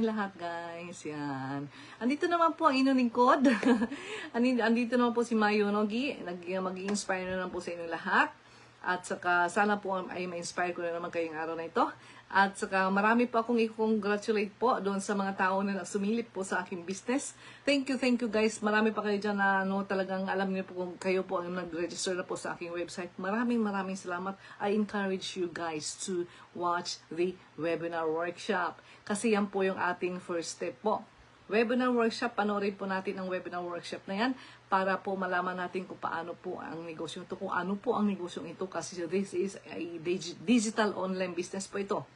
Lahat guys, yan. Andito naman po ang inyong lingkod. Andito naman po si Mayo Nogi. Mag-i-inspire na naman po sa inyong lahat. At saka sana po ay ma-inspire ko na naman kayong araw na ito. At saka marami po akong i-congratulate po doon sa mga tao na sumilip po sa aking business. Thank you guys. Marami pa kayo dyan na talagang alam niyo po kung kayo po ang nag-register na po sa aking website. Maraming salamat. I encourage you guys to watch the webinar workshop. Kasi yan po yung ating first step po. Webinar workshop, panoorin po natin ang webinar workshop na yan para po malaman natin kung paano po ang negosyo ito, kung ano po ang negosyo ito kasi this is a digital online business po ito.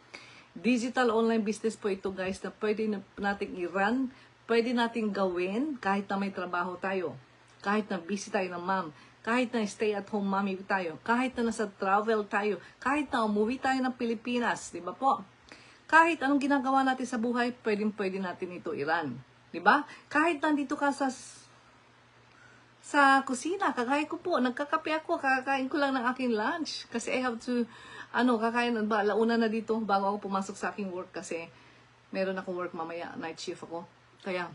Digital online business po ito guys na pwede nating i-run, pwede nating gawin kahit na may trabaho tayo, kahit na busy tayo ng mom, kahit na stay at home mommy tayo, kahit na nasa travel tayo, kahit na umuwi tayo ng Pilipinas, di ba po? Kahit anong ginagawa natin sa buhay, pwede natin ito i-run. Diba? Kahit nandito ka sa kusina, kakain ko po, nagkakape ako, kakain ko lang ng aking lunch. Kasi I have to, kakain, launa na dito bago ako pumasok sa aking work kasi meron akong work mamaya, night shift ako. Kaya,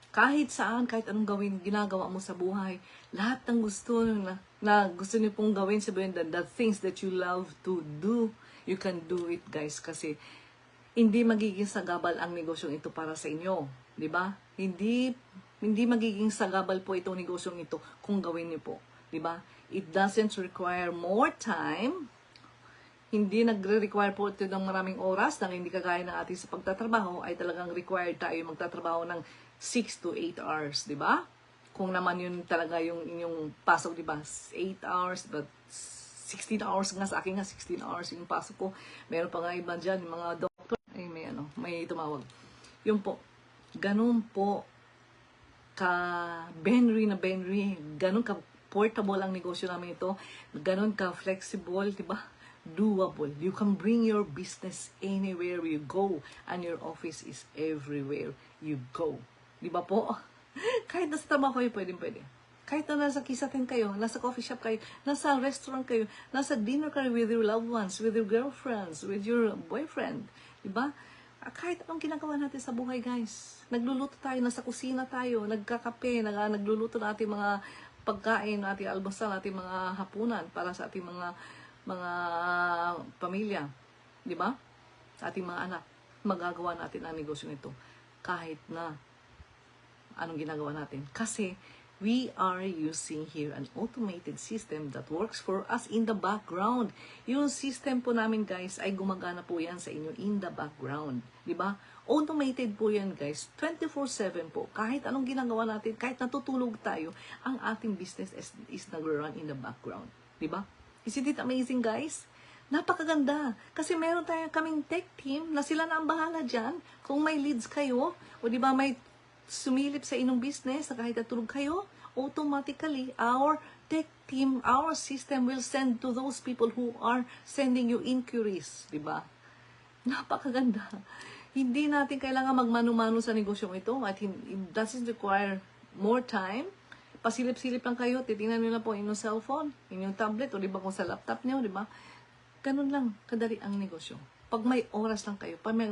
kahit saan, kahit anong gawin, ginagawa mo sa buhay, lahat ng gusto na gusto niyo pong gawin, sabihin the things that you love to do, you can do it guys kasi hindi magiging sagabal ang negosyong ito para sa inyo, di ba? Hindi magiging sagabal po itong negosyong ito kung gawin niyo po, di ba? It doesn't require more time. Hindi nagre-require po ito ng maraming oras nang hindi kagaya ng ating sa pagtatrabaho ay talagang required tayo magtatrabaho ng 6 to 8 hours, di ba? Kung naman yun talaga yung inyong pasok, di ba? 8 hours, but 16 hours nga sa akin nga, 16 hours yung pasok ko. Meron pa nga iba dyan, yung mga doctor, ay may tumawag. Yung po, ganun po ka-Benry, ganun ka-portable ang negosyo namin ito, ganun ka-flexible, di ba? Doable. You can bring your business anywhere you go and your office is everywhere you go. Di ba po? Kahit nasa trabaho kayo, pwede. Kahit na nasa kisatin kayo, nasa coffee shop kayo, nasa restaurant kayo, nasa dinner kayo with your loved ones, with your girlfriends, with your boyfriend. Diba? Kahit anong ginagawa natin sa buhay, guys. Nagluluto tayo, nasa kusina tayo, nagkakape, nagluluto na ating mga pagkain, ating almusal, ating mga hapunan para sa ating mga pamilya. Diba? Sa ating mga anak. Magagawa natin ang negosyo nito. Kahit na anong ginagawa natin. Kasi, we are using here an automated system that works for us in the background. Yung system po namin guys ay gumagana po yan sa inyo in the background. Diba? Automated po yan guys. 24/7 po. Kahit anong ginagawa natin, kahit natutulog tayo, ang ating business is nag-run in the background. Diba? Isn't it amazing guys? Napakaganda. Kasi meron kaming tech team na sila na ang bahala dyan. Kung may leads kayo, o diba may sumilip sa inyong business, kahit natulog kayo, automatically, our tech team, our system will send to those people who are sending you inquiries. Diba? Napakaganda. Hindi natin kailangan magmano-mano sa negosyong ito at it doesn't require more time. Pasilip-silip lang kayo, titingnan nyo na po inyong cellphone, inyong tablet, o diba kung sa laptop nyo, diba? Ganun lang, kadali ang negosyo. Pag may oras lang kayo, pag may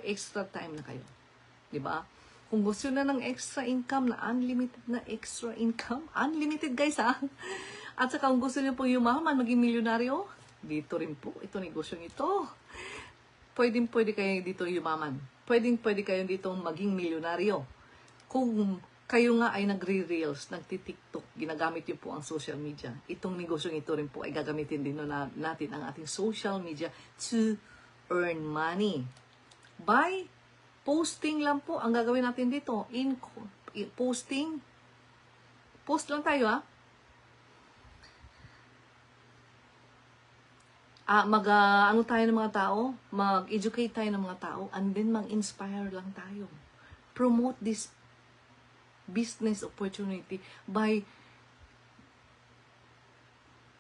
extra time na kayo. Diba? Kung gusto na ng extra income, na unlimited na extra income, unlimited guys ha. At saka kung gusto niyo po yumaman, maging milyonaryo, dito rin po, ito negosyong ito. Pwede kayo dito yumaman. Pwede kayo dito maging milyonaryo. Kung kayo nga ay nagre-reels, nagti-TikTok, ginagamit niyo po ang social media. Itong negosyong ito rin po ay gagamitin din natin ang ating social media to earn money. By posting lang po ang gagawin natin dito. Posting. Post lang tayo ha. Ano tayo ng mga tao, mag-educate tayo ng mga tao, and then mag-inspire lang tayo. Promote this business opportunity by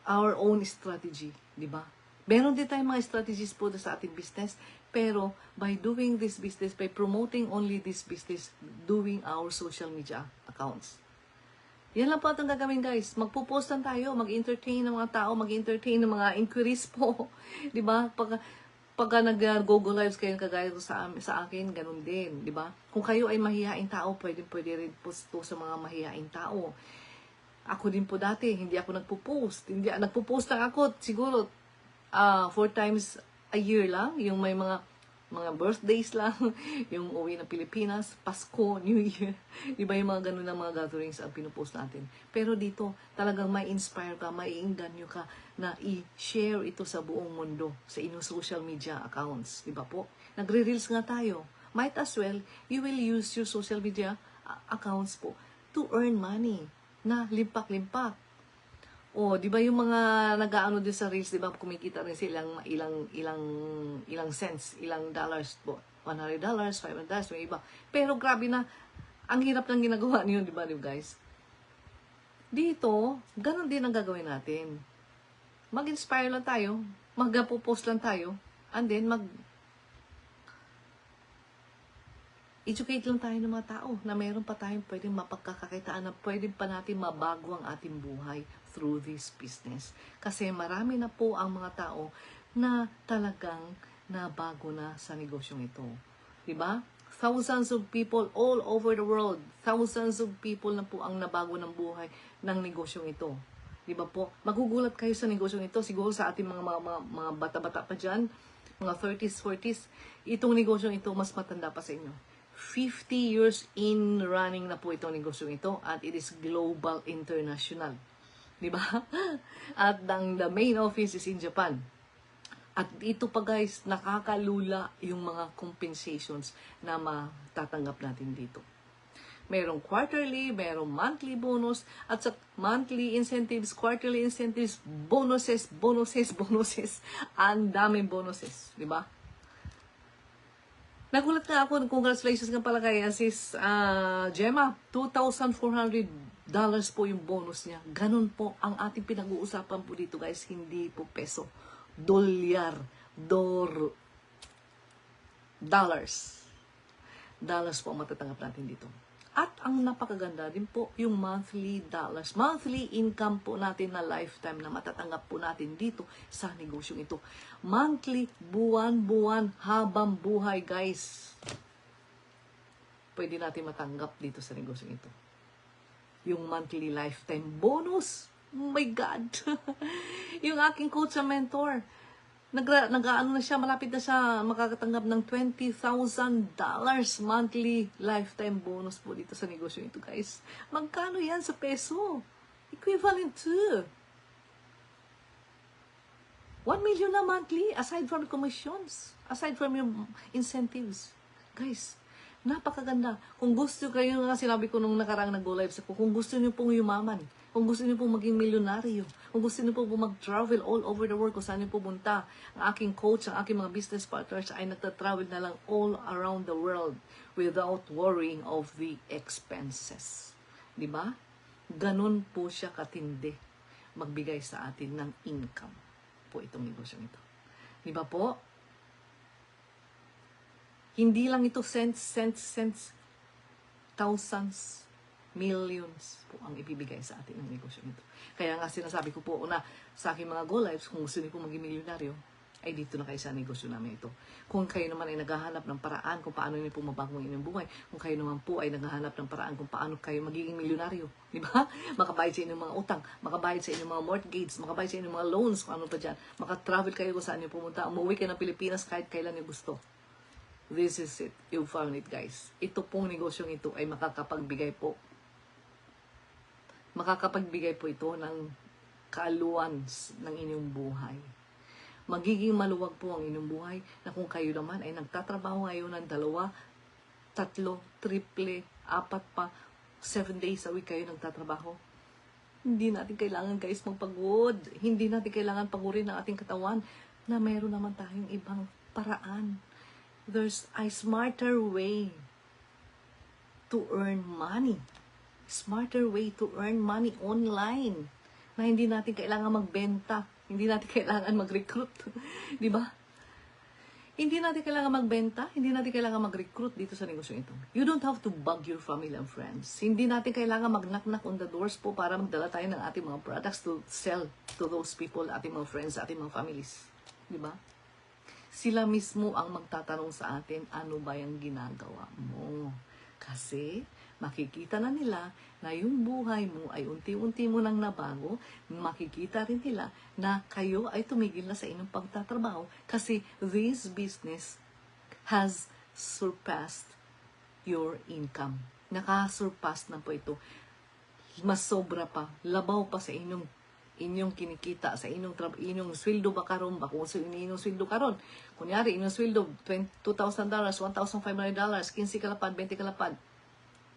our own strategy, di ba? Meron din tayong mga strategies po sa ating business, pero by doing this business, by promoting only this business, doing our social media accounts. Yan lang po itong gagawin guys. Magpo-post lang tayo, mag-entertain ng mga tao, mag-entertain ng mga inquiries po. Diba? pagka nag-go lives kayo kagaya sa akin, ganun din, di ba? Kung kayo ay mahihaing tao, pwede rin po to sa mga mahihaing tao. Ako din po dati, hindi ako nagpo-post. Nagpo-post lang ako, siguro 4 times a year lang, yung may mga birthdays lang, yung uwi ng Pilipinas, Pasko, New Year. Iba yung mga ganun na mga gatherings ang pinupost natin. Pero dito, talagang may inspire ka, may inganyo ka na i-share ito sa buong mundo, sa inyong social media accounts. Diba po? Nagre-reels nga tayo. Might as well, you will use your social media accounts po to earn money na limpak-limpak. Oh, 'di ba yung mga nag-aano din sa reels, 'di ba, kumikita rin sila ilang cents, ilang dollars po. $100, $500, may iba. Pero grabe na ang hirap ng ginagawa niyo, 'di ba, guys? Dito, ganun din ang gagawin natin. Mag-inspire lang tayo, mag-post lang tayo, and then educate lang tayo ng mga tao na mayroon pa tayong pwedeng mapagkakakitaan na pwedeng pa natin mabago ang ating buhay through this business. Kasi marami na po ang mga tao na talagang nabago na sa negosyong ito. Diba? Thousands of people all over the world, thousands of people na po ang nabago ng buhay ng negosyong ito. Diba po? Magugulat kayo sa negosyong ito. Siguro sa ating mga bata-bata pa dyan, mga 30s, 40s, itong negosyong ito mas matanda pa sa inyo. 50 years in running na po itong negosyong ito at it is global international. Diba? At the main office is in Japan. At ito pa guys, nakakalula yung mga compensations na matatanggap natin dito. Merong quarterly, merong monthly bonus, at sa monthly incentives, quarterly incentives, bonuses. Ang daming bonuses. Diba? Nagulat nga ako, congratulations nga pala kay sis Gemma, $2,400 po yung bonus niya. Ganun po ang ating pinag-uusapan po dito guys, hindi po peso. Dolyar, dollars. Dollars po ang matatanggap natin dito. At ang napakaganda din po yung monthly dollars. Monthly income po natin na lifetime na matatanggap po natin dito sa negosyong ito. Monthly, buwan-buwan, habang buhay guys. Pwede natin matanggap dito sa negosyong ito. Yung monthly lifetime bonus. Oh my God! Yung aking coach sa mentor, nag-ano na siya, malapit na siya makakatanggap ng $20,000 monthly lifetime bonus po dito sa negosyo ito, guys. Magkano yan sa peso? Equivalent to 1 million na monthly, aside from commissions, aside from yung incentives. Guys, napakaganda. Kung gusto kayo, nga sinabi ko nung nakarang nag-go live sa ko, kung gusto niyo pong yumaman, kung gusto niyo pong maging milyonaryo, kung gusto niyo pong mag-travel all over the world, kung saan niyo pumunta, ang aking coach, ang aking mga business partners ay nagta-travel na lang all around the world without worrying of the expenses. Diba? Ganun po siya katindi magbigay sa atin ng income po itong negosyong ito. Diba po? Hindi lang ito cents, thousands, millions po ang ibibigay sa atin ng negosyo nito. Kaya nga sinasabi ko po una sa aking mga go lives, kung gusto niyo po maging milyonaryo, ay dito na kayo sa negosyo namin ito. Kung kayo naman ay naghahanap ng paraan kung paano niyo po mabago ang inyong buhay, kung kayo naman po ay naghahanap ng paraan kung paano kayo magiging milyonaryo, di ba? Makabayad sa inyong mga utang, makabayad sa inyong mga mortgage, makabayad sa inyong mga loans, kung ano pa dyan, makatravel kayo kung saan niyo pumunta, umuwi kayo ng Pilipinas kahit kailan niyo gusto. This is it. You found it, guys. Ito pong negosyong ito ay makakapagbigay po ito ng kaaluan ng inyong buhay. Magiging maluwag po ang inyong buhay na kung kayo naman ay nagtatrabaho ngayon ng 2, 3, 4, 7 days a week kayo nagtatrabaho. Hindi natin kailangan guys magpagod. Hindi natin kailangan pagurin ang ating katawan na mayroon naman tayong ibang paraan. There's a smarter way to earn money. Smarter way to earn money online. Na hindi natin kailangan magbenta. Hindi natin kailangan mag-recruit. Di ba? Hindi natin kailangan magbenta. Hindi natin kailangan mag-recruit dito sa negosyo ito. You don't have to bug your family and friends. Hindi natin kailangan mag-knock-knock on the doors po para magdala tayo ng ating mga products to sell to those people, ating mga friends, ating mga families. Di ba? Sila mismo ang magtatanong sa atin, ano ba yung ginagawa mo? Kasi makikita na nila na yung buhay mo ay unti-unti mo nang nabago. Makikita rin nila na kayo ay tumigil na sa inyong pagtatrabaho kasi this business has surpassed your income. Nakasurpass na po ito. Mas sobra pa, labaw pa sa inyong kinikita, sa inyong sweldo ba karon ba, kung inyong sweldo karon. Kunyari, inyong sweldo, $2,000, $1,500, 15 kalapad, 20 kalapad.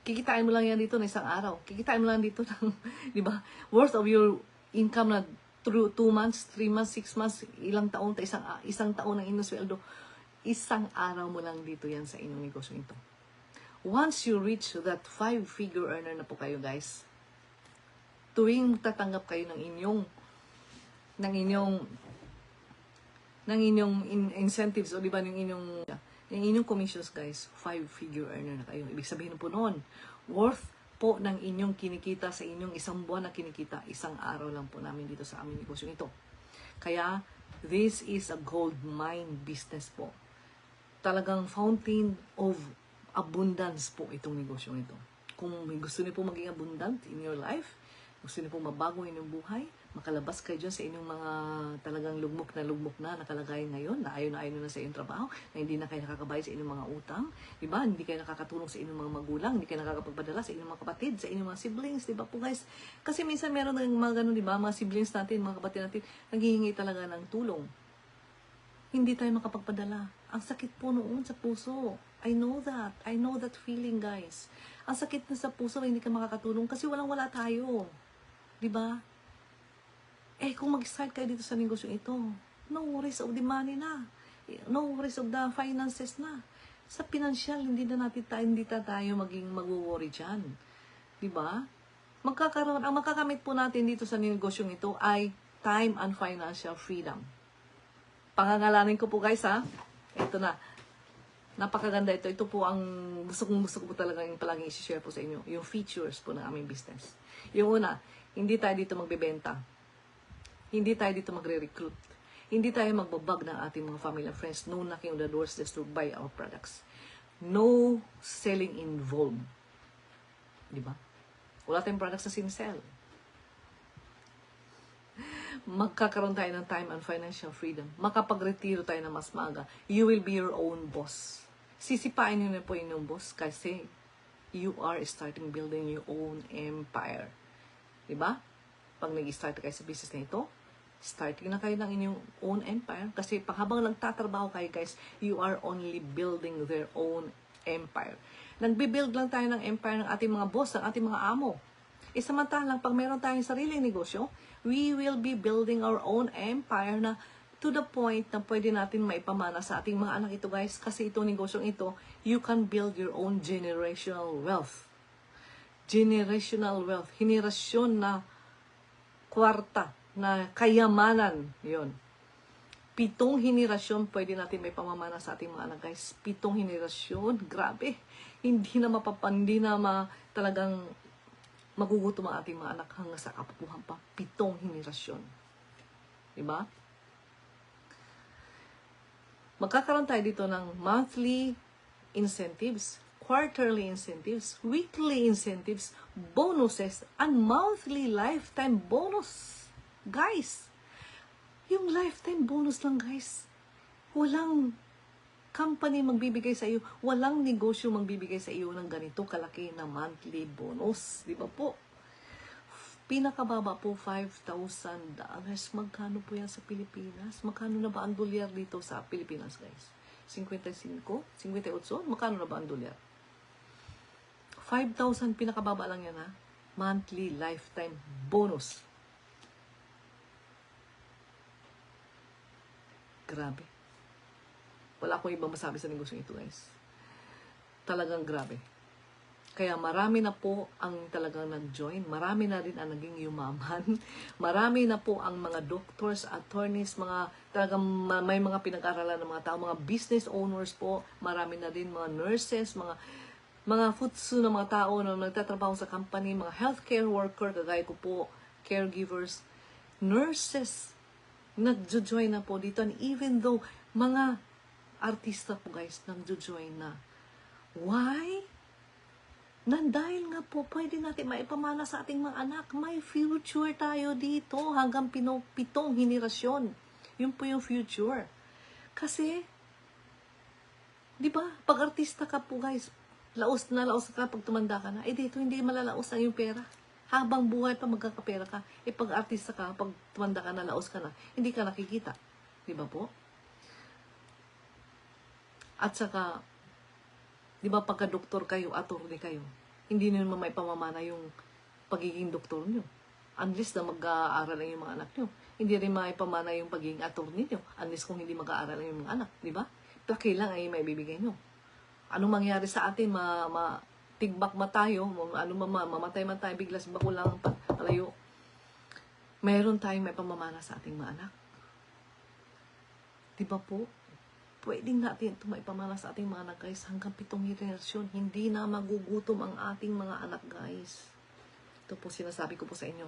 Kikitain mo lang yan dito na isang araw. Kikitain mo lang dito ng, di ba, worth of your income na 2 months, 3 months, 6 months, ilang taon, isang taon ng inyong sweldo. Isang araw mo lang dito yan sa inyong negosyo ito. Once you reach that 5-figure earner na po kayo, guys, tuwing tatanggap kayo ng inyong incentives o di ba yung inyong commissions, guys, 5-figure earner na kayo. Ibig sabihin po noon, worth po ng inyong kinikita sa inyong isang buwan na kinikita, isang araw lang po namin dito sa aming negosyo ito. Kaya this is a gold mine business po. Talagang fountain of abundance po itong negosyo ito. Kung gusto niyo po maging abundant in your life, gusto niyo po mabago inyong buhay, makalabas kayo dyan sa inyong mga talagang lugmok na nakalagay ngayon, na ayaw na sa inyong trabaho, na hindi na kayo nakakabayad sa inyong mga utang, di ba? Hindi kayo nakakatulong sa inyong mga magulang, hindi kayo nakakapagpadala sa inyong mga kapatid, sa inyong mga siblings, di ba po guys? Kasi minsan meron ng mga ganun, di ba? Mga siblings natin, mga kapatid natin, naghihingi talaga ng tulong. Hindi tayo makapagpadala. Ang sakit po noon sa puso. I know that feeling, guys. Ang sakit na sa puso, hindi ka makakatulong kasi walang-wala tayo. Diba? Kung mag-start kayo dito sa negosyo ito, no worries of the money na. No worries of the finances na. Sa financial, hindi tayo maging mag-worry dyan. Diba? Ang makakamit po natin dito sa negosyo ito ay time and financial freedom. Pangangalanin ko po, guys, ha? Ito na. Napakaganda ito. Ito po ang gusto ko po talaga yung palaging isi-share po sa inyo. Yung features po ng aming business. Yung una, hindi tayo dito magbebenta. Hindi tayo dito magre-recruit. Hindi tayo magbabag ng ating mga family and friends. No knocking on the doors just to buy our products. No selling involved. Diba? Wala tayong products na sinisell. Magkakaroon tayo ng time and financial freedom. Makapag-retiro tayo na mas maaga. You will be your own boss. Sisipain nyo na po inyong boss kasi you are starting building your own empire. Diba? Pag nag-start kayo sa business na ito, starting na kayo ng inyong own empire kasi habang nagtatrabaho kayo, guys, you are only building their own empire. Nagbibuild lang tayo ng empire ng ating mga boss, ng ating mga amo. Samantalang pag meron tayong sariling negosyo, we will be building our own empire na to the point na pwede natin maipamana sa ating mga anak ito, guys. Kasi itong negosyong ito, you can build your own generational wealth. Generational wealth. Henerasyon na kwarta, na kayamanan. Yun. 7 henerasyon pwede natin may pamamana sa ating mga anak, guys. 7 henerasyon. Grabe. Hindi na talagang magugutom ang ating mga anak hanggang sa kapapuhan pa. 7 henerasyon. Diba? Magkakaroon tayo dito ng monthly incentives, quarterly incentives, weekly incentives, bonuses, and monthly lifetime bonus. Guys, yung lifetime bonus lang, guys. Walang company magbibigay sa iyo, walang negosyo magbibigay sa iyo ng ganito kalaki na monthly bonus. Di ba po? Pinakababa po, $5,000. Magkano po yan sa Pilipinas? Magkano na ba ang dolyar dito sa Pilipinas, guys? 55? 58? Magkano na ba ang dolyar? 5,000, pinakababa lang yan, ha? Monthly lifetime bonus. Grabe. Wala akong ibang masabi sa negosyo ito, guys. Talagang grabe. Kaya marami na po ang talagang nag-join. Marami na rin ang naging yumaman. Marami na po ang mga doctors, attorneys, mga talagang may mga pinag-aralan ng mga tao, mga business owners po. Marami na din mga nurses, mga futsu na mga tao na nagtatrabaho sa company, mga healthcare worker, kagaya ko po, caregivers, nurses, nagjo-join na po dito. And even though, mga artista po guys, nagjo-join na. Why? Dahil nga po, pwede natin maipamana sa ating mga anak. May future tayo dito hanggang 7 henerasyon. Yun po yung future. Kasi, di ba, pag artista ka po guys, laos na laos ka pag tumanda ka na, dito hindi malalaos ang yung pera. Habang buhay pa magkakapera ka. Pag artista ka, pag tumanda ka na, laos ka na, hindi ka nakikita. Di ba po? At saka, di ba pagka doktor kayo, attorney kayo, hindi nyo naman may pamamana yung pagiging doktor nyo. Unless na mag-aaral lang yung mga anak nyo. Hindi rin may pamana yung pagiging attorney nyo. Unless kung hindi mag-aaral lang yung mga anak. Di ba? Plaki lang ay may bibigay nyo. Anong mangyari sa atin? Tigbak tayo. Mamatay man tayo. Biglas bako lang palayo. Mayroon tayong may pamamana sa ating mga anak. Di ba po? Pwedeng natin ito maipamana sa ating mga anak guys hanggang 7 henerasyon. Hindi na magugutom ang ating mga anak guys. Ito po sinasabi ko po sa inyo.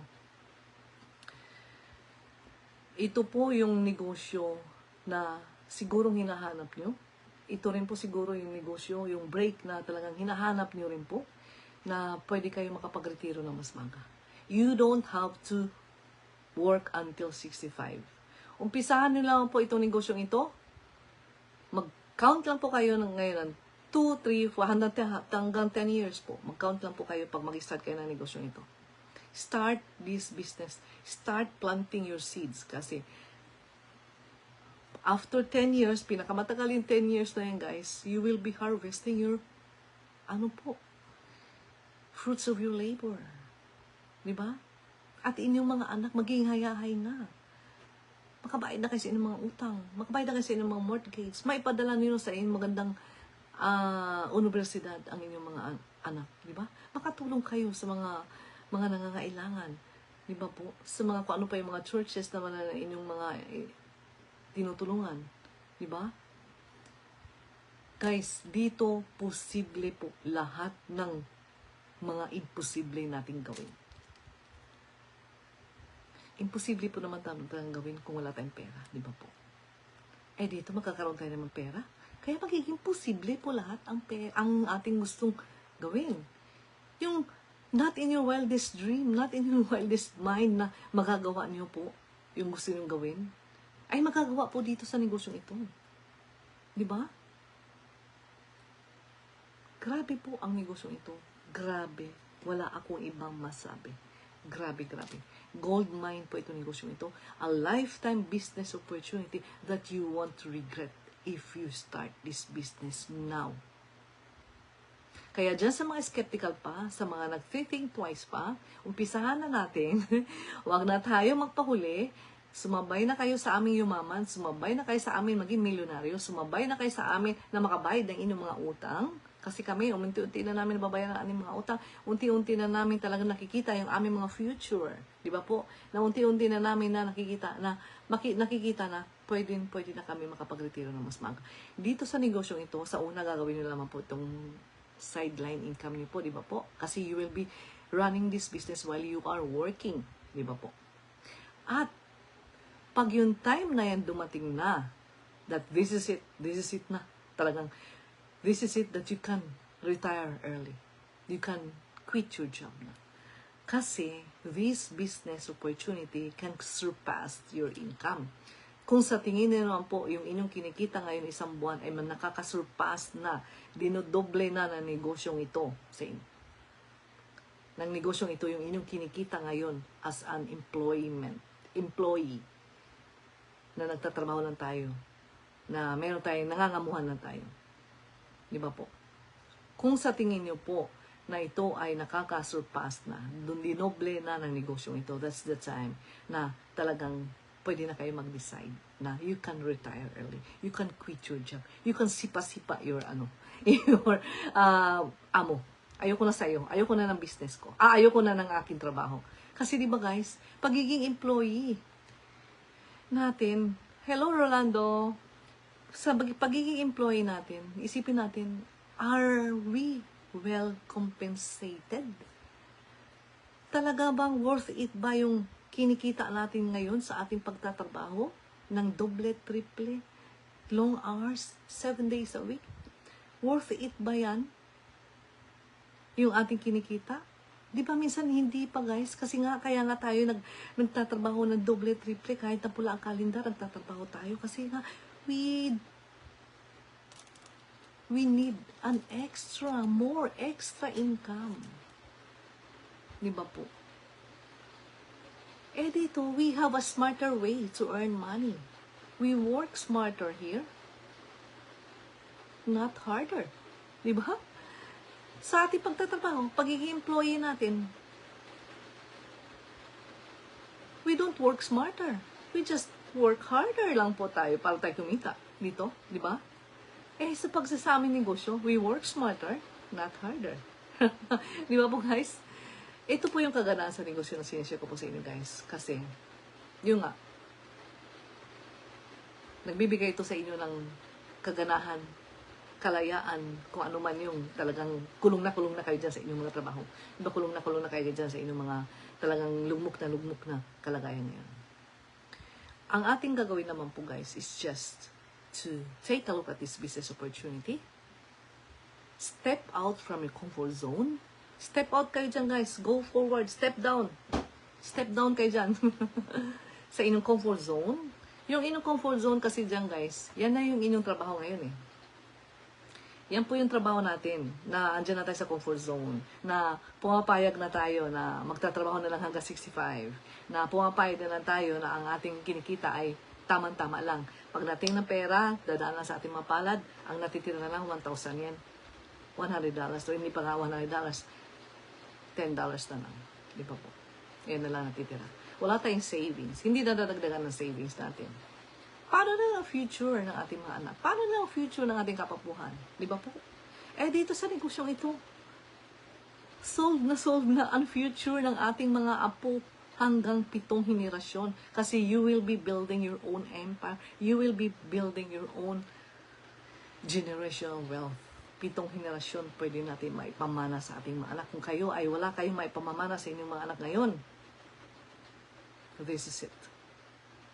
Ito po yung negosyo na sigurong hinahanap nyo. Ito rin po siguro yung negosyo, yung break na talagang hinahanap nyo rin po na pwede kayo makapagretiro ng mas maga. You don't have to work until 65. Umpisahan nyo lang po itong negosyong ito. Mag-count lang po kayo ngayon 2, 3, 4, hanggang 10 years po. Mag-count lang po kayo pag mag-start kayo ng negosyong ito. Start this business. Start planting your seeds. Kasi after 10 years, pinakamatagal yung 10 years na yan guys, you will be harvesting your, fruits of your labor. Diba? At inyong mga anak, maging hayahay na. Makabayad na kayo sa inyong mga utang. Makabayad na kayo sa inyong mga mortgage. Maipadala niyo sa inyong magandang universidad ang inyong mga anak. Diba? Makatulong kayo sa mga nangangailangan. Diba po? Sa mga, kung ano pa yung mga churches naman na inyong mga tinutulungan. Diba? Guys, dito posible po lahat ng mga imposible nating gawin. Imposible po naman tayong gawin kung wala tayong pera. Diba po? Dito magkakaroon tayo ng pera. Kaya magiging posible po lahat ang ating gustong gawin. Yung not in your wildest dream, not in your wildest mind na magagawa niyo po yung gusto niyong gawin, ay magagawa po dito sa negosyong ito. Diba? Grabe po ang negosyong ito. Grabe. Wala akong ibang masabi. Grabe, grabe. Gold mine po itong negosyong ito. A lifetime business opportunity that you want to regret if you start this business now. Kaya dyan sa mga skeptical pa, sa mga nag-think twice pa, umpisahan na natin. Huwag na tayo magpahuli. Sumabay na kayo sa aming yumaman. Sumabay na kayo sa amin maging milyonaryo. Sumabay na kayo sa amin na makabayad ng inyong mga utang. Kasi kami, unti-unti na namin nababayan ang aming mga utang. Unti-unti na namin talaga nakikita yung aming mga future. Di ba po? Na unti-unti na namin na nakikita na pwede na kami makapag-retiro ng mas maga. Dito sa negosyong ito, sa una gagawin nyo naman po itong sideline income niyo po, di ba po? Kasi you will be running this business while you are working. Di ba po? At pag yung time na yan dumating na, that this is it na, talagang, this is it that you can retire early. You can quit your job na. Kasi, this business opportunity can surpass your income. Kung sa tingin nyo naman po, yung inyong kinikita ngayon isang buwan ay nakakasurpass na, dinodoble na ng negosyong ito sa inyo. Ng negosyong ito, yung inyong kinikita ngayon as an employee, na nagtatrabaho lang tayo, na meron tayong nangangamuhan lang tayo. Di ba po? Kung sa tingin nyo po na ito ay nakakasurpass na, dinoble na ng negosyong ito, that's the time na talagang pwede na kayo mag-decide na you can retire early. You can quit your job. You can sipa-sipa your amo. Ayoko na sa'yo. Ayoko na ng business ko. Ayoko na ng aking trabaho. Kasi di ba guys, pagiging employee natin, hello Rolando, sa pagiging employee natin, isipin natin, are we well compensated? Talaga bang worth it ba yung kinikita natin ngayon sa ating pagtatrabaho ng doble, triple, long hours, 7 days a week? Worth it ba yan? Yung ating kinikita? Di ba minsan hindi pa guys? Kasi nga kaya nga tayo nagtatrabaho ng doble, triple, kahit na pula ang kalendar, nagtatrabaho tayo. Kasi nga, we need an more extra income. Di ba po? Eh dito, we have a smarter way to earn money. We work smarter here, not harder. Di ba? Sa ating pagtatrabaho, pagiging employee natin, we don't work smarter. We just work harder lang po tayo para tayo kumita. Dito, di ba? Eh, sa pagsasaming negosyo, we work smarter, not harder. Di ba po guys? Ito po yung kaganaan sa negosyo na sinishare ko po sa inyo guys. Kasi, yun nga, nagbibigay ito sa inyo ng kaganahan, kalayaan, kung ano man yung talagang kulong na kayo dyan sa inyong mga trabaho. Diba kulong na kayo dyan sa inyong mga talagang lugmok na kalagayan ngayon. Ang ating gagawin naman po guys is just to take a look at this business opportunity. Step out from your comfort zone. Step out kayo dyan guys. Go forward. Step down. Step down kayo dyan. Sa inyong comfort zone. Yung inyong comfort zone kasi dyan guys, yan na yung inyong trabaho ngayon eh. Yan po yung trabaho natin, na andyan na tayo sa comfort zone, na pumapayag na tayo na magtatrabaho na lang hanggang 65, na pumapayag na lang tayo na ang ating kinikita ay tamang-tama lang. Pagdating ng pera, dadaan lang sa ating mga palad, ang natitira na lang 1,000 yen. $100, o hindi pa nga $100, $10 na lang. Di ba po? Yan na lang natitira. Wala tayong savings. Hindi nadadagdagan ng savings natin. Paano na ang future ng ating mga anak? Paano na ang future ng ating kapapuhan? Di ba po? Eh, dito sa negosyong ito, solve na ang future ng ating mga apo hanggang 7 henerasyon. Kasi you will be building your own empire. You will be building your own generational wealth. 7 henerasyon pwede natin maipamana sa ating mga anak. Kung kayo ay wala kayong maipamamana sa inyong mga anak ngayon, this is it.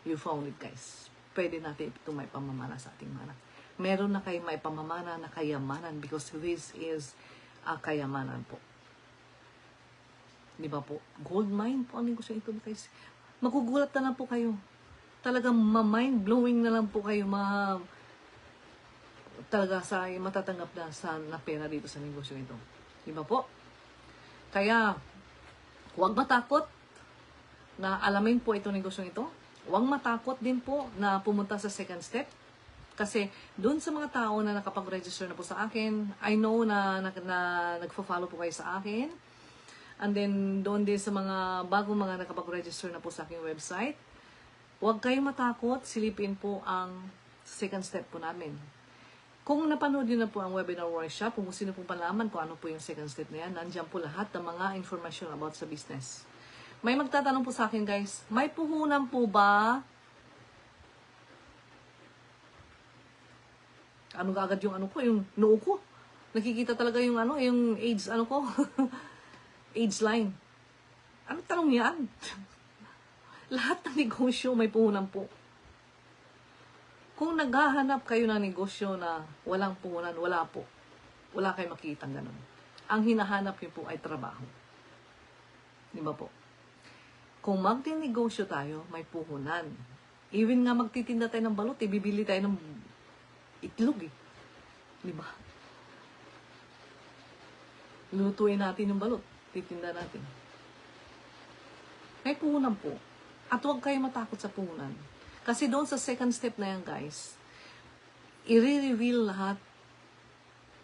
You found it, guys. Pwede natin ito maipamamana sa ating mga anak. Meron na kayong maipamamana na kayamanan because this is a kayamanan po. Di ba po? Gold mine po ang negosyo ito, guys. Magugulat na lang po kayo. Talagang ma-mind-blowing na lang po kayo. Talaga sa matatanggap na pera dito sa negosyo ito. Di ba po? Kaya, huwag matakot na alamin po itong negosyo ito. Huwag matakot din po na pumunta sa second step. Kasi doon sa mga tao na nakapag-register na po sa akin, I know na nagfo-follow po kayo sa akin. And then, doon din sa mga bagong mga nakapag-register na po sa aking website, huwag kayong matakot, silipin po ang second step po namin. Kung napanood nyo na po ang webinar workshop, kung gusto nyo po palaman kung ano po yung second step na yan, nandiyan po lahat ng mga information about sa business. May magtatanong po sa akin guys, may puhunan po ba? Ano agad yung ano ko, yung noo ko? Nakikita talaga yung ano, yung age ano ko. Age line. Ano tanong yan? Lahat ng negosyo may puhunan po. Kung naghahanap kayo ng negosyo na walang puhunan, wala po. Wala kayong makikita ganun. Ang hinahanap nyo po ay trabaho. Di ba po? Kung magtinegosyo tayo, may puhunan. Even nga magtitinda tayo ng balot, bibili tayo ng itlog eh. Di ba? Lutuin natin yung balot. Titinda natin. May puhunan po. At huwag kayo matakot sa puhunan. Kasi doon sa second step na yan, guys, i-reveal lahat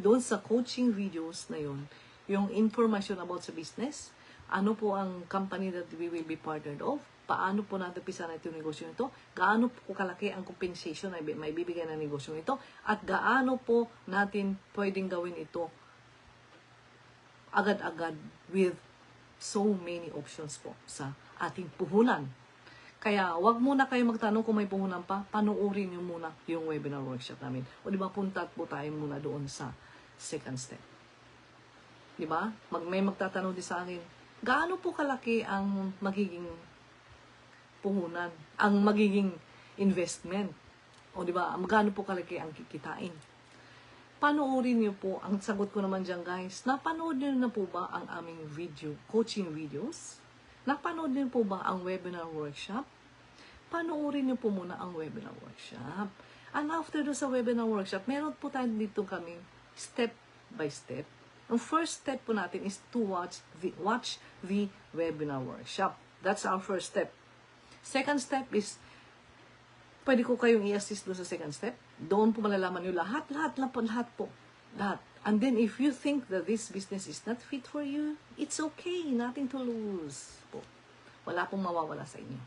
doon sa coaching videos na yun, yung information about sa business, ano po ang company that we will be partnered of, paano po natin pisa na ito yung negosyo nito, gaano po kalaki ang compensation na may bibigay ng negosyo nito, at gaano po natin pwedeng gawin ito agad-agad with so many options po sa ating puhunan. Kaya, wag muna kayo magtanong kung may puhunan pa, panoorin nyo muna yung webinar workshop namin. O diba, punta po tayo muna doon sa second step. Diba? May magtatanong din sa akin, gaano po kalaki ang magiging puhunan, ang magiging investment. O di ba, magkano po kalaki ang kikitain? Panoorin niyo po, ang sagot ko naman dyan guys, napanood niyo na po ba ang aming coaching videos? Napanood niyo po ba ang webinar workshop? Panoorin niyo po muna ang webinar workshop. And after do sa webinar workshop, meron po tayo dito kami step by step. Ang first step po natin is to watch the webinar workshop. That's our first step. Second step is, pwede ko kayong i-assist doon sa second step. Doon po malalaman nyo lahat po. Lahat. And then if you think that this business is not fit for you, it's okay. Nothing to lose po. Wala pong mawawala sa inyo.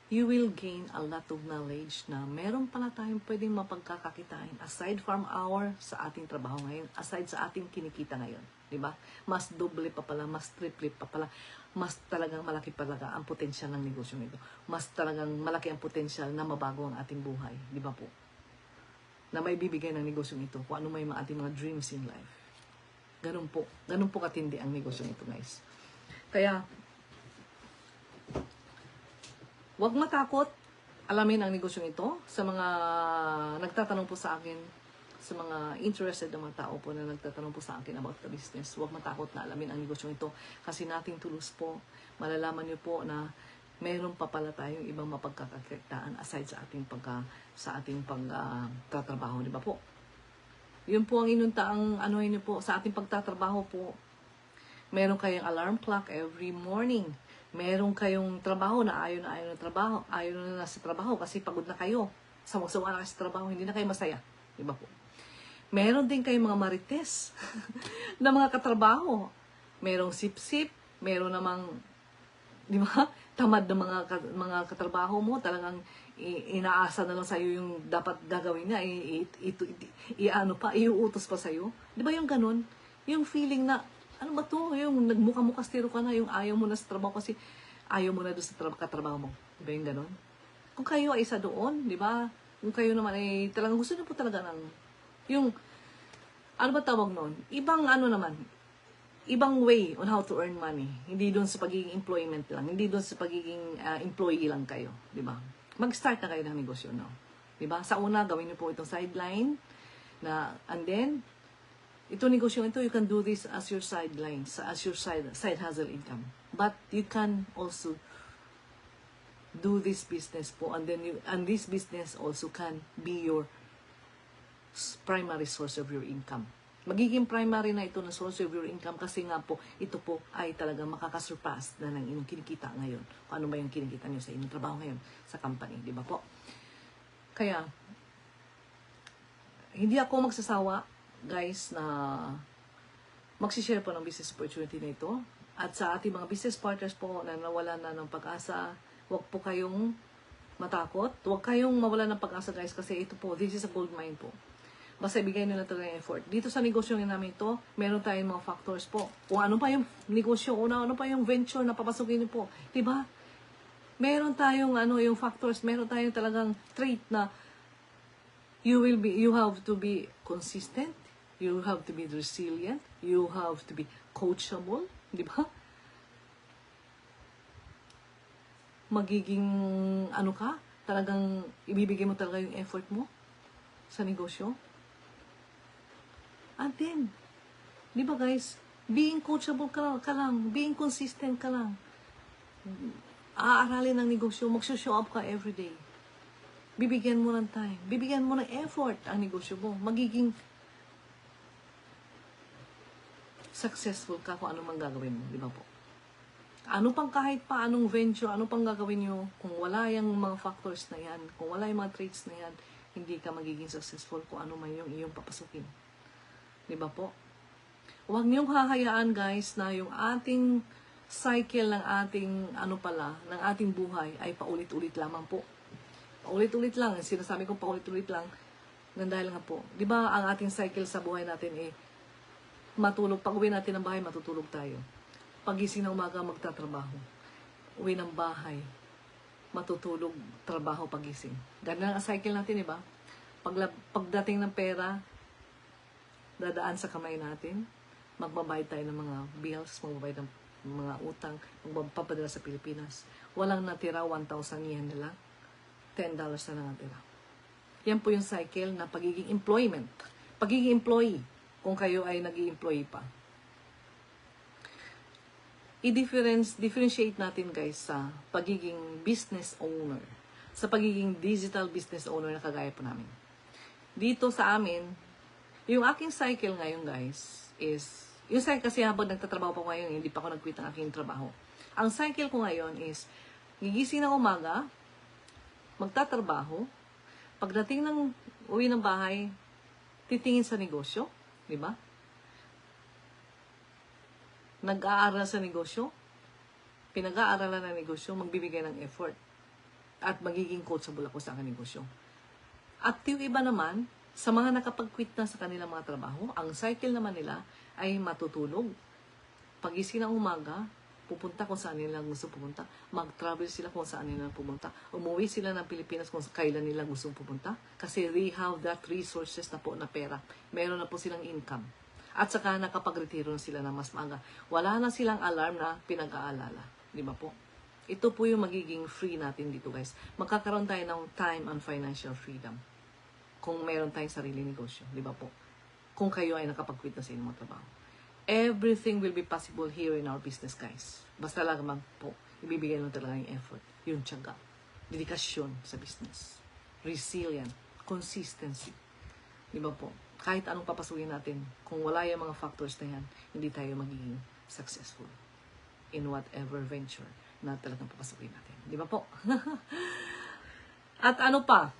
You will gain a lot of knowledge na meron pala tayong pwedeng mapagkakakitain aside from our sa ating trabaho ngayon, aside sa ating kinikita ngayon. Diba? Mas doble pa pala, mas triple pa pala, mas talagang malaki talaga ang potensyal ng negosyo nito. Mas talagang malaki ang potensyal na mabago ang ating buhay. Diba po? Na may bibigay ng negosyo nito kung ano may ating mga dreams in life. Ganun po katindi ang negosyo nito guys. Kaya, huwag matakot, alamin ang negosyo ito. Sa mga nagtatanong po sa akin, sa mga interested na mga tao po na nagtatanong po sa akin about the business, huwag matakot na alamin ang negosyo ito. Kasi nating tulos po, malalaman niyo po na meron pa pala tayong ibang mapagkakakitaan aside sa ating pagtatrabaho, di ba po? Yun po ang inuntaang niyo po sa ating pagtatrabaho po. Meron kayong alarm clock every morning. Meron kayong trabaho na ayaw na sa trabaho kasi pagod na kayo. Sawa na kayo sa trabaho, hindi na kayo masaya. Di ba po? Meron din kayong mga marites na mga katrabaho. Merong sip-sip, meron namang, di ba, tamad na mga katrabaho mo, talagang inaasa na lang sa'yo yung dapat gagawin niya, iuutos pa sa'yo. Di ba yung ganun? Yung feeling na, ano ba to? Yung nagmukha-mukastero ka na, yung ayaw mo na sa trabaho kasi ayaw mo na doon sa katrabaho mo. Di ba yung ganun? Kung kayo ay isa doon, di ba? Kung kayo naman ay talagang gusto niyo po talaga ng yung, ano ba tawag noon? Ibang way on how to earn money. Hindi doon sa pagiging employment lang. Hindi doon sa pagiging employee lang kayo. Di ba? Mag-start na kayo ng negosyo, no? Di ba? Sa una, gawin niyo po itong sideline. And then, itong negosyo ito, you can do this as your sideline, as your side hustle income. But you can also do this business po. And this business also can be your primary source of your income. Magiging primary na ito na source of your income kasi nga po, ito po ay talagang makakasurpass na ng inyong kinikita ngayon. Kung ano ba yung kinikita nyo sa inyong trabaho ngayon sa company, di ba po? Kaya, hindi ako magsasawa, guys, na magsishare po ng business opportunity na ito. At sa ating mga business partners po na nawala na ng pag-asa, huwag po kayong matakot. Huwag kayong mawala ng pag-asa, guys, kasi ito po, this is a gold mine po. Basta ibigay nyo na talaga yung effort. Dito sa negosyo namin ito, meron tayong mga factors po. Kung ano pa yung negosyo, ano pa yung venture na papasukin nyo po. Diba? Meron tayong yung factors, meron tayong talagang trait na you have to be consistent, you have to be resilient, you have to be coachable, diba? Magiging talagang ibibigay mo talaga yung effort mo sa negosyo. And then, di ba guys, being coachable ka lang, being consistent ka lang. Aaralin ng negosyo, mag-show up ka everyday. Bibigyan mo ng time, bibigyan mo ng effort ang negosyo mo. Magiging successful ka kung ano man gagawin mo, di ba po? Ano pang kahit pa anong venture, ano pang gagawin nyo, kung wala yung mga factors na yan, kung wala yung mga traits na yan, hindi ka magiging successful kung ano man yung iyong papasukin. Diba po? Huwag niyong hahayaan, guys, na yung ating cycle ng ating, ng ating buhay ay paulit-ulit lamang po. Paulit-ulit lang. Sinasabi kong paulit-ulit lang, dahil nga po. Diba ang ating cycle sa buhay natin matulog. Pag uwi natin ng bahay, matutulog tayo. Pagising ng umaga, magtatrabaho. Uwi ng bahay, matutulog, trabaho, pagising. Ganun ang cycle natin, diba? Pagdating ng pera, dadaan sa kamay natin, magbabayad tayo ng mga bills, magbabayad ng mga utang, magpapadala sa Pilipinas. Walang natira, 1,000 yen na lang. $10 na lang natira. Yan po yung cycle na pagiging employment. Pagiging employee, kung kayo ay nag-i-employee pa. I-differentiate natin guys sa pagiging business owner. Sa pagiging digital business owner na kagaya po namin. Dito sa amin, yung aking cycle ngayon guys is, yung cycle kasi habang nagtatrabaho pa ngayon, hindi pa ako nag-quit ng aking trabaho. Ang cycle ko ngayon is, gigising ng umaga, magtatrabaho, pagdating ng uwi ng bahay, titingin sa negosyo, di ba? Nag-aaral sa negosyo, pinag-aaralan ng negosyo, magbibigay ng effort, at magiging coachable ako sa aking negosyo. At yung iba naman, sa mga nakapag-quit na sa kanilang mga trabaho, ang cycle naman nila ay matutulog. Pagising ng umaga, pupunta kung saan nila gusto pupunta. Mag-travel sila kung saan nila pupunta. Umuwi sila ng Pilipinas kung kailan nila gusto pupunta. Kasi they have that resources na po na pera. Meron na po silang income. At saka nakapag-retiro na sila ng mas maaga. Wala na silang alarm na pinag-aalala. Di ba po? Ito po yung magiging free natin dito guys. Magkakaroon tayo ng time and financial freedom. Kung meron tayong sarili negosyo, di ba po? Kung kayo ay nakapag-quit na sa inyong mga trabaho. Everything will be possible here in our business, guys. Basta lang po, ibibigay lang talaga yung effort, yung tiyaga, dedikasyon sa business, resilient, consistency. Di ba po? Kahit anong papasukin natin, kung wala yung mga factors na yan, hindi tayo magiging successful in whatever venture na talagang papasukin natin. Di ba po? At ano pa?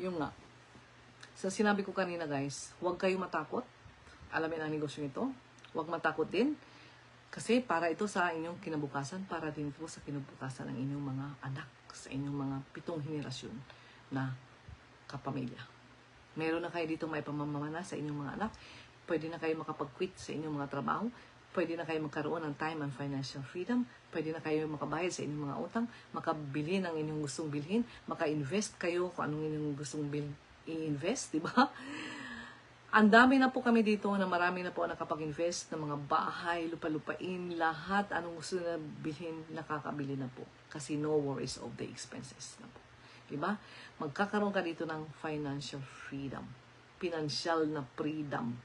Yung nga, sa sinabi ko kanina guys, huwag kayo matakot. Alamin ang negosyo nito. Huwag matakot din. Kasi para ito sa inyong kinabukasan, para din po sa kinabukasan ng inyong mga anak, sa inyong mga 7 henerasyon na kapamilya. Meron na kayo dito may pamamana sa inyong mga anak. Pwede na kayo makapag-quit sa inyong mga trabaho. Pwede na kayo magkaroon ng time and financial freedom. Pwede na kayo makabayad sa inyong mga utang, makabili ng inyong gustong bilhin, maka-invest kayo kung anong inyong gustong i-invest, di ba? Ang dami na po kami dito na marami na po nakapag-invest ng mga bahay, lupa-lupain, lahat, anong gusto na bilhin, nakakabili na po. Kasi no worries of the expenses na po. Di ba? Magkakaroon ka dito ng financial freedom. Financial na freedom.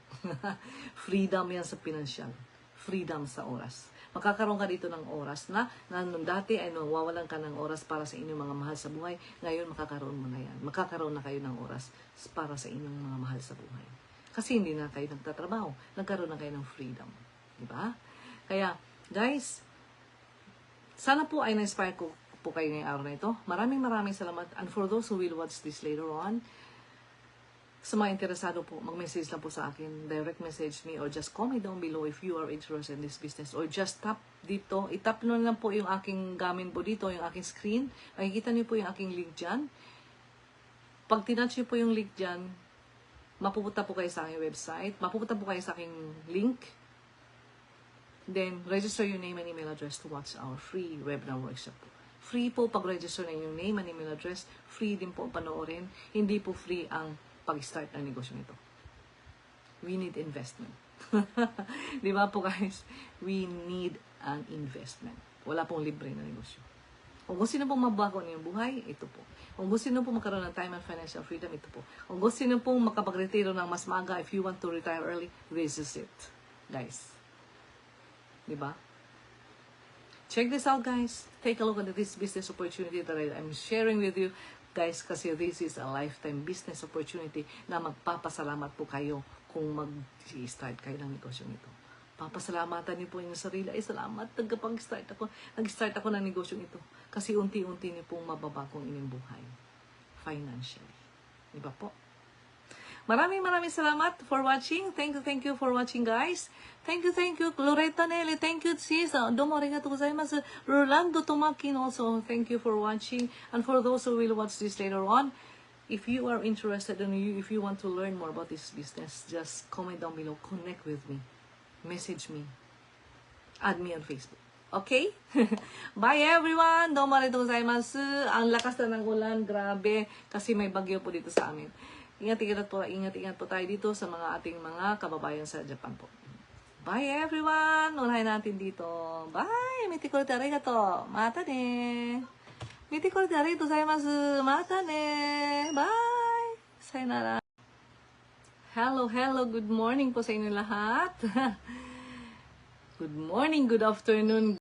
Freedom yan sa financial. Freedom sa oras. Makakaroon ka dito ng oras na nung dati ay nawawalan ka ng oras para sa inyong mga mahal sa buhay. Ngayon makakaroon mo na yan. Makakaroon na kayo ng oras para sa inyong mga mahal sa buhay. Kasi hindi na kayo nagtatrabaho. Nagkaroon na kayo ng freedom. Diba? Kaya, guys, sana po ay na-inspire ko po kayo ngayong araw na ito. Maraming salamat. And for those who will watch this later on, sa mga interesado po, mag-message lang po sa akin, direct message me, or just comment down below if you are interested in this business, or just tap dito, itap nyo lang po yung aking gamit po dito, yung aking screen, makikita nyo po yung aking link dyan. Pag tinatch nyo po yung link dyan, mapupunta po kayo sa aking website, mapupunta po kayo sa aking link, then register your name and email address to watch our free webinar workshop po. Free po pag-register na yung name and email address, free din po panoorin, hindi po free ang pag-start ng negosyo nito. We need investment. Di ba po guys? We need an investment. Wala pong libre na negosyo. Kung gusto nyo pong mabago niyo yung buhay, ito po. Kung gusto nyo pong magkaroon ng time and financial freedom, ito po. Kung gusto nyo pong makapag-retiro ng mas maaga, if you want to retire early, this is it. Guys. Di ba? Check this out guys. Take a look at this business opportunity that I'm sharing with you. Guys, kasi this is a lifetime business opportunity na magpapasalamat po kayo kung mag-start kayo ng negosyo nito. Papasalamatan niyo po yung sarili. Ay, salamat. Nag-start ako ng negosyo nito. Kasi unti-unti niyo pong mababago ang inyong buhay. Financially. Di ba po? Maraming salamat for watching. Thank you for watching, guys. Thank you. Loretta Nelly, thank you, sis. Domo arigatou gozaimasu. Rolando Tomakin also, thank you for watching. And for those who will watch this later on, if you are interested and if you want to learn more about this business, just comment down below. Connect with me. Message me. Add me on Facebook. Okay? Bye everyone! Domo arigatou gozaimasu. Ang lakas na ng ulan, grabe. Kasi may bagyo po dito sa amin. Ingat po tayo dito sa mga ating mga kababayan sa Japan po. Bye everyone! Unahin natin dito. Bye! Mite kore te arigato. Mata ne. Mite kore te arigato gozaimasu. Mata ne. Bye! Sayonara. Hello. Good morning po sa inyo lahat. Good morning, good afternoon,